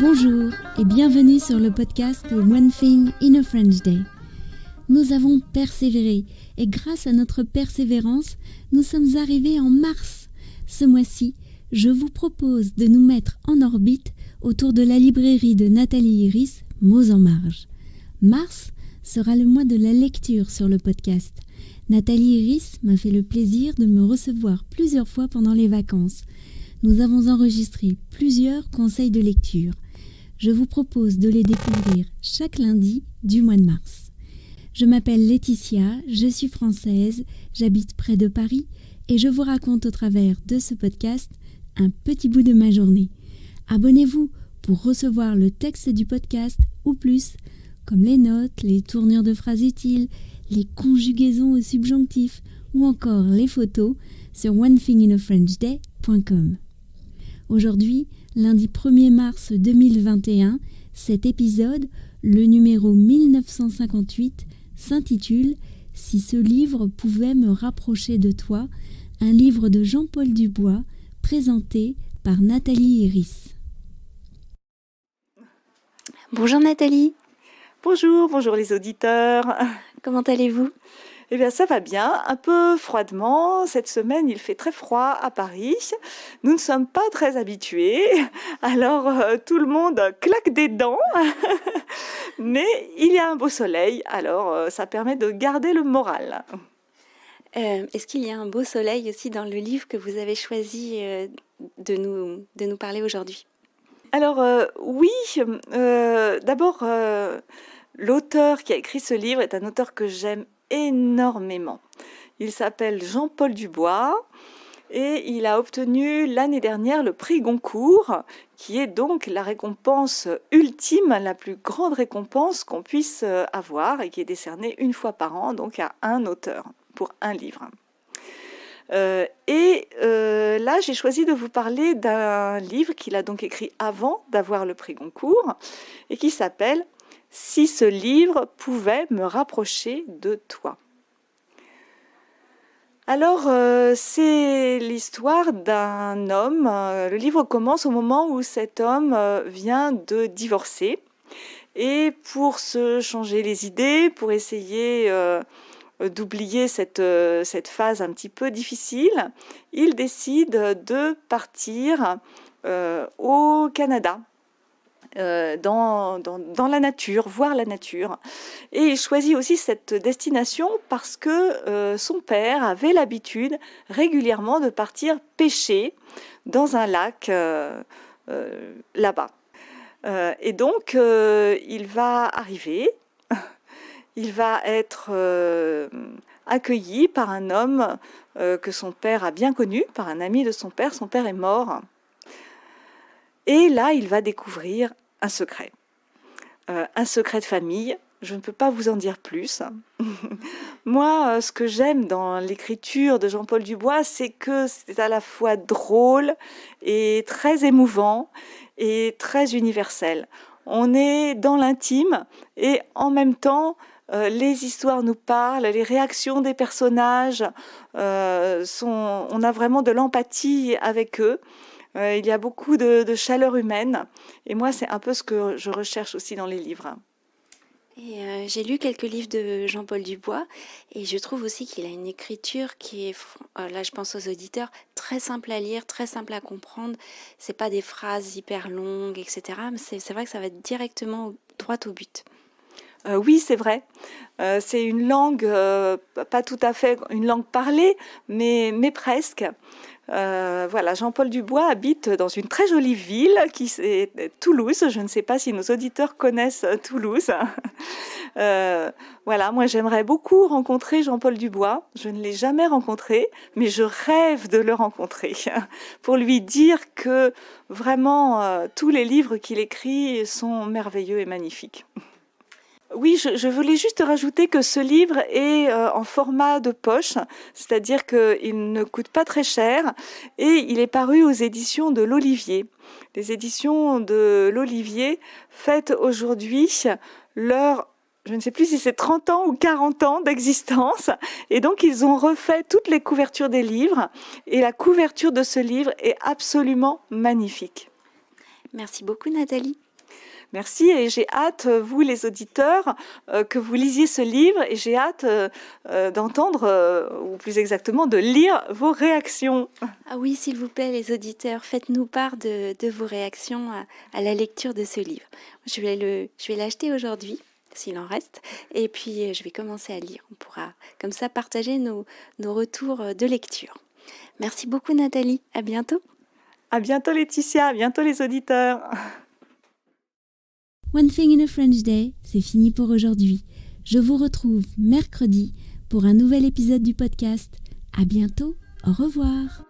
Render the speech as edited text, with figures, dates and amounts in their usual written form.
Bonjour et bienvenue sur le podcast One Thing in a French Day. Nous avons persévéré et grâce à notre persévérance, nous sommes arrivés en mars. Ce mois-ci, je vous propose de nous mettre en orbite autour de la librairie de Nathalie Iris, Mots en marge. Mars sera le mois de la lecture sur le podcast. Nathalie Iris m'a fait le plaisir de me recevoir plusieurs fois pendant les vacances. Nous avons enregistré plusieurs conseils de lecture. Je vous propose de les découvrir chaque lundi du mois de mars. Je m'appelle Laetitia, je suis française, j'habite près de Paris et je vous raconte au travers de ce podcast un petit bout de ma journée. Abonnez-vous pour recevoir le texte du podcast ou plus, comme les notes, les tournures de phrases utiles, les conjugaisons au subjonctif ou encore les photos sur onethinginafrenchday.com. Aujourd'hui, lundi 1er mars 2021, cet épisode, le numéro 1958, s'intitule « Si ce livre pouvait me rapprocher de toi », un livre de Jean-Paul Dubois, présenté par Nathalie Iris. Bonjour Nathalie. Bonjour les auditeurs. Comment allez-vous ? Eh bien, ça va bien, un peu froidement. Cette semaine, il fait très froid à Paris. Nous ne sommes pas très habitués. Alors, tout le monde claque des dents. Mais il y a un beau soleil, alors ça permet de garder le moral. Est-ce qu'il y a un beau soleil aussi dans le livre que vous avez choisi de nous parler aujourd'hui ? Alors, oui. D'abord, l'auteur qui a écrit ce livre est un auteur que j'aime énormément. Il s'appelle Jean-Paul Dubois et il a obtenu l'année dernière le prix Goncourt, qui est donc la récompense ultime, la plus grande récompense qu'on puisse avoir et qui est décernée une fois par an donc à un auteur pour un livre. Là, j'ai choisi de vous parler d'un livre qu'il a donc écrit avant d'avoir le prix Goncourt et qui s'appelle « Si ce livre pouvait me rapprocher de toi ». Alors, c'est l'histoire d'un homme. Le livre commence au moment où cet homme vient de divorcer. Et pour se changer les idées, pour essayer d'oublier cette phase un petit peu difficile, il décide de partir au Canada. Dans la nature, voir la nature. Et il choisit aussi cette destination parce que son père avait l'habitude régulièrement de partir pêcher dans un lac là-bas. Et donc, il va arriver, il va être accueilli par un homme que son père a bien connu, par un ami de son père est mort. Et là, il va découvrir un secret de famille. Je ne peux pas vous en dire plus. Moi, ce que j'aime dans l'écriture de Jean-Paul Dubois, c'est que c'est à la fois drôle et très émouvant et très universel. On est dans l'intime et en même temps, les histoires nous parlent, les réactions des personnages, on a vraiment de l'empathie avec eux. Il y a beaucoup de chaleur humaine et moi c'est un peu ce que je recherche aussi dans les livres. Et j'ai lu quelques livres de Jean-Paul Dubois et je trouve aussi qu'il a une écriture qui est, là je pense aux auditeurs, très simple à lire, très simple à comprendre. C'est pas des phrases hyper longues, etc. Mais c'est vrai que ça va directement droit au but. Oui, c'est vrai. C'est une langue, pas tout à fait une langue parlée, mais presque. Voilà, Jean-Paul Dubois habite dans une très jolie ville qui est Toulouse. Je ne sais pas si nos auditeurs connaissent Toulouse. Voilà, moi j'aimerais beaucoup rencontrer Jean-Paul Dubois. Je ne l'ai jamais rencontré, mais je rêve de le rencontrer pour lui dire que vraiment tous les livres qu'il écrit sont merveilleux et magnifiques. Oui, je voulais juste rajouter que ce livre est en format de poche, c'est-à-dire qu'il ne coûte pas très cher et il est paru aux éditions de l'Olivier. Les éditions de l'Olivier fêtent aujourd'hui leur, je ne sais plus si c'est 30 ans ou 40 ans d'existence et donc ils ont refait toutes les couvertures des livres et la couverture de ce livre est absolument magnifique. Merci beaucoup Nathalie. Merci et j'ai hâte, vous les auditeurs, que vous lisiez ce livre et j'ai hâte d'entendre, ou plus exactement de lire vos réactions. Ah oui, s'il vous plaît, les auditeurs, faites-nous part de vos réactions à la lecture de ce livre. Je vais l'acheter aujourd'hui, s'il en reste, et puis je vais commencer à lire. On pourra comme ça partager nos retours de lecture. Merci beaucoup Nathalie, à bientôt. À bientôt Laetitia, à bientôt les auditeurs. One Thing in a French Day, c'est fini pour aujourd'hui. Je vous retrouve mercredi pour un nouvel épisode du podcast. À bientôt, au revoir.